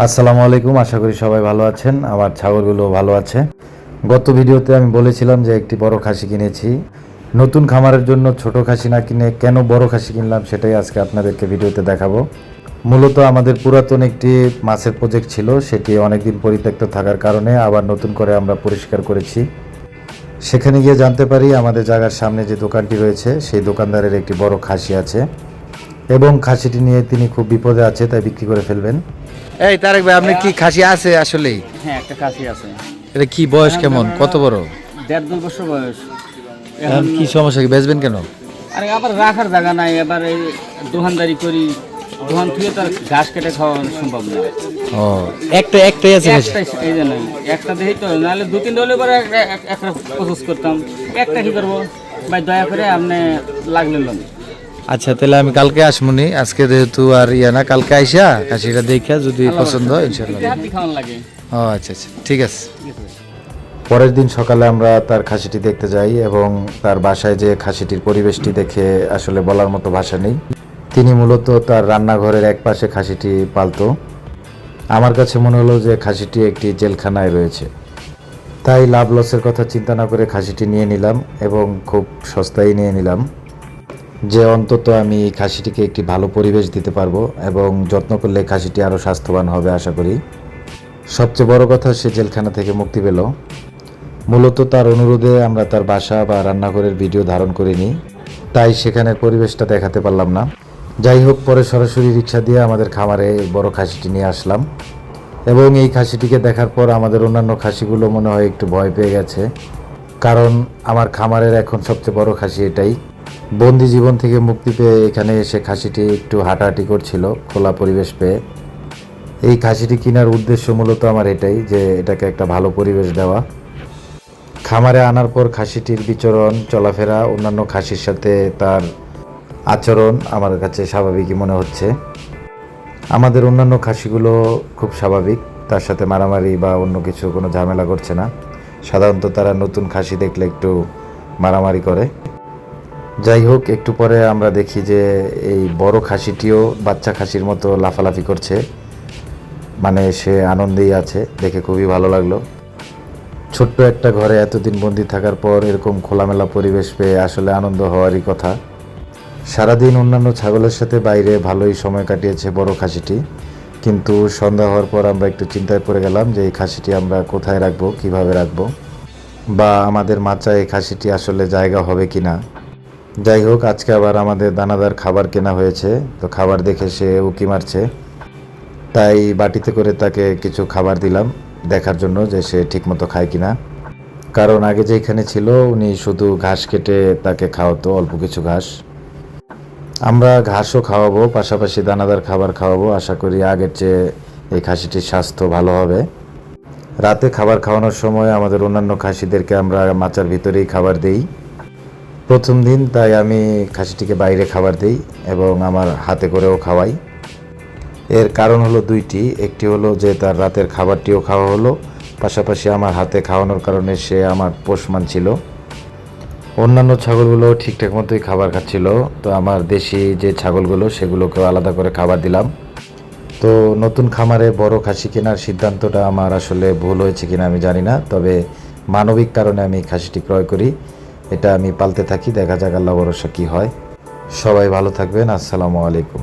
আসসালামু আলাইকুম। আশা করি সবাই ভালো আছেন। আমার ছাগলগুলো ভালো আছে। গত ভিডিওতে আমি বলেছিলাম যে একটি বড় খাসি কিনেছি। নতুন খামারের জন্য ছোট খাসি না কিনে কেন বড় খাসি কিনলাম সেটাই আজকে আপনাদেরকে ভিডিওতে দেখাবো। মূলত আমাদের পুরাতন একটি মাছের প্রজেক্ট ছিল, সেটি অনেকদিন পরিত্যক্ত থাকার কারণে আবার নতুন করে আমরা পরিষ্কার করেছি। সেখানে গিয়ে জানতে পারি আমাদের জায়গার সামনে যে দোকানটি রয়েছে সেই দোকানদারের একটি বড় খাসি আছে এবং খাসিটি নিয়ে তিনি খুব বিপদে আছে, তাই বিক্রি করে ফেলবেন। এই তারেক ভাই, আপনার কি খাসি আছে আসলেই? হ্যাঁ, একটা খাসি আছে। এটা কি বয়স কেমন, কত বড়? 1.5-2 বছর বয়স। এখন কি সমস্যা, কি বেচবেন কেন? আরে আবার রাখার জায়গা নাই, এবার এই দোকানদারি করি, দোকান থেকে তার ঘাস কেটে খাওয়া সম্ভব না। ও, একটাই আছে খাসি? এই যে নাই, একটা দেখি তো, নাহলে 2-3 হলে পরে একটা প্রসেস করতাম। একটা কি করবো ভাই, দয়া করে আপনি লাগলেন। আচ্ছা, তাহলে আমি কালকে আসমুনি। আজকে যেহেতু আর না, কালকে আইসা খাসিটা দেখা যদি পছন্দ হয় ইনশাআল্লাহ। খাওয়ান লাগে। ও আচ্ছা, ঠিক আছে। পরের দিন সকালে আমরা তার খাসিটি দেখতে যাই এবং তার বাসায় যে খাসিটির পরিবেশটি দেখে আসলে বলার মতো ভাষা নেই। তিনি মূলত তার রান্নাঘরের এক পাশে খাসিটি পালতো। আমার কাছে মনে হলো যে খাসিটি একটি জেলখানায় রয়েছে, তাই লাভ লসের কথা চিন্তা না করে খাসিটি নিয়ে নিলাম এবং খুব সস্তায় নিয়ে নিলাম, যে অন্তত আমি এই খাসিটিকে একটি ভালো পরিবেশ দিতে পারবো এবং যত্ন করলে খাসিটি আরও স্বাস্থ্যবান হবে আশা করি। সবচেয়ে বড় কথা, সে জেলখানা থেকে মুক্তি পেল। মূলত তার অনুরোধে আমরা তার বাসা বা রান্নাঘরের ভিডিও ধারণ করিনি, তাই সেখানের পরিবেশটা দেখাতে পারলাম না। যাই হোক, পরে সরাসরি রিক্সা দিয়ে আমাদের খামারে এই বড় খাসিটি নিয়ে আসলাম এবং এই খাসিটিকে দেখার পর আমাদের অন্যান্য খাসিগুলো মনে হয় একটু ভয় পেয়ে গেছে, কারণ আমার খামারের এখন সবচেয়ে বড় খাসি এটাই। বন্দি জীবন থেকে মুক্তি পেয়ে এখানে এসে খাসিটি একটু হাঁটাহাঁটি করছিল খোলা পরিবেশ পেয়ে। এই খাসিটি কেনার উদ্দেশ্য মূলত আমার এটাই, যে এটাকে একটা ভালো পরিবেশ দেওয়া। খামারে আনার পর খাসিটির বিচরণ, চলাফেরা, অন্যান্য খাসির সাথে তার আচরণ আমার কাছে স্বাভাবিকই মনে হচ্ছে। আমাদের অন্যান্য খাসিগুলো খুব স্বাভাবিক, তার সাথে মারামারি বা অন্য কিছু কোনো ঝামেলা করছে না। সাধারণত তারা নতুন খাসি দেখলে একটু মারামারি করে। যাই হোক, একটু পরে আমরা দেখি যে এই বড় খাসিটিও বাচ্চা খাসির মতো লাফালাফি করছে, মানে সে আনন্দেই আছে, দেখে খুবই ভালো লাগলো। ছোট্ট একটা ঘরে এতদিন বন্দি থাকার পর এরকম খোলামেলা পরিবেশ পেয়ে আসলে আনন্দ হওয়ারই কথা। সারাদিন অন্যান্য ছাগলের সাথে বাইরে ভালোই সময় কাটিয়েছে বড় খাসিটি, কিন্তু সন্ধ্যা হওয়ার পর আমরা একটু চিন্তায় পড়ে গেলাম যে এই খাসিটি আমরা কোথায় রাখবো, কিভাবে রাখবো, বা আমাদের মাচায় এই খাসিটি আসলে জায়গা হবে কি না। যাই হোক, আজকে আবার আমাদের দানাদার খাবার কেনা হয়েছে, তো খাবার দেখে সে উকি মারছে, তাই বাটিতে করে তাকে কিছু খাবার দিলাম দেখার জন্য যে সে ঠিকমতো খায় কিনা। কারণ আগে যেখানে ছিল উনি শুধু ঘাস কেটে তাকে খাওয়াতো, অল্প কিছু ঘাস। আমরা ঘাসও খাওয়াবো, পাশাপাশি দানাদার খাবার খাওয়াবো। আশা করি আগের চেয়ে এই খাসিটির স্বাস্থ্য ভালো হবে। রাতে খাবার খাওয়ানোর সময় আমাদের অন্যান্য খাসিদেরকে আমরা মাচার ভিতরেই খাবার দিই প্রথম দিন, তাই আমি খাসিটিকে বাইরে খাবার দিই এবং আমার হাতে করেও খাওয়াই। এর কারণ হলো দুইটি, একটি হলো যে তার রাতের খাবারটিও খাওয়া হলো, পাশাপাশি আমার হাতে খাওয়ানোর কারণে সে আমার পোষ মানছিল। অন্যান্য ছাগলগুলো ঠিকঠাক মতোই খাবার খাচ্ছিল, তো আমার দেশি যে ছাগলগুলো সেগুলোকেও আলাদা করে খাবার দিলাম। তো নতুন খামারে বড় খাসি কেনার সিদ্ধান্তটা আমার আসলে ভুল হয়েছে কিনা আমি জানি না, তবে মানবিক কারণে আমি খাসিটি ক্রয় করি। এটা আমি পালতে থাকি, দেখা যাক আল্লাহ ভরসা কী হয়। সবাই ভালো থাকবেন। আসসালামু আলাইকুম।